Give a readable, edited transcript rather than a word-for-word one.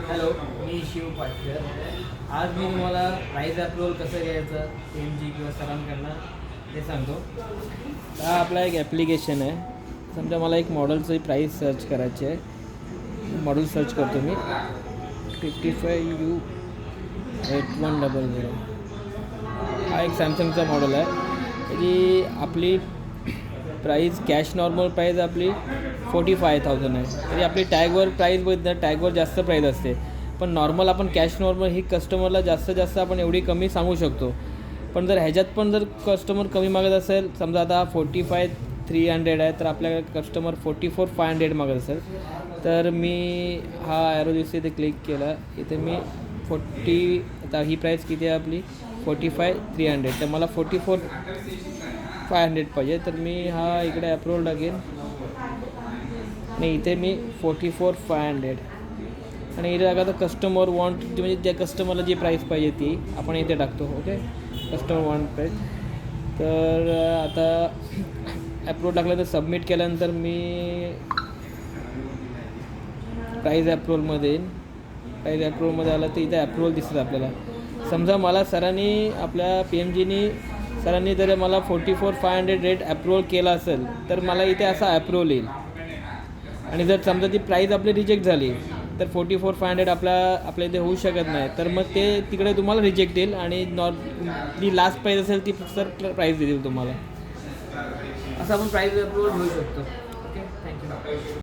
Hello, मी शिव पाटकर. आज मी तुम्हाला price approval कसं घ्यायचं PMG किंवा सरांकडनं ते सांगतो. हा आपला एक ॲप्लिकेशन आहे. समजा मला एक मॉडेलची प्राईस सर्च करायची आहे. मॉडेल सर्च करतो मी 55U8100. हा एक सॅमसंगचा मॉडेल आहे. त्याची आपली प्राईस कॅश नॉर्मल प्राईस आपली 45,000 आहे. तरी आपली टॅगवर प्राईस बघितलं, टॅगवर जास्त प्राईस असते. पण नॉर्मल आपण कॅश नॉर्मल ही कस्टमरला जास्तीत जास्त आपण एवढी कमी सांगू शकतो. पण जर ह्याच्यात पण जर कस्टमर कमी मागत असेल, समजा आता 45,300 आहे, तर आपल्याकडे कस्टमर 44,500 मागत असेल, तर मी हा ॲरो दिसते इथे क्लिक केला. इथे मी आता ही प्राईस किती आहे आपली 45,300, तर मला 44,500 पाहिजे. तर मी हा इकडे अप्रूव्हल टाकेन आणि इथे मी 44,500 आणि इथे आता कस्टमर वॉन्ट म्हणजे त्या कस्टमरला जी प्राईस पाहिजे ती आपण इथे टाकतो. Okay, customer want price. तर आता अप्रूव्हल टाकलं तर सबमिट केल्यानंतर मी प्राईज अप्रूव्हलमध्ये येईन. प्राईज अप्रूव्हलमध्ये आलं तर इथे अप्रूव्हल दिसतं आपल्याला. समजा मला सरांनी आपल्या PMGनी सरांनी जर मला 44,500 रेट अप्रूव्हल केला असेल, तर मला इथे असा अप्रूव्हल येईल. आणि जर समजा ती प्राईज आपली रिजेक्ट झाली तर 44,500 आपल्या इथे होऊ शकत नाही. तर मग ते तिकडे तुम्हाला रिजेक्ट येईल आणि जी लास्ट प्राईज असेल ती सर प्राईज देईल तुम्हाला. असं आपण प्राईज अप्रूव्हल घेऊ शकतो. Okay, thank you.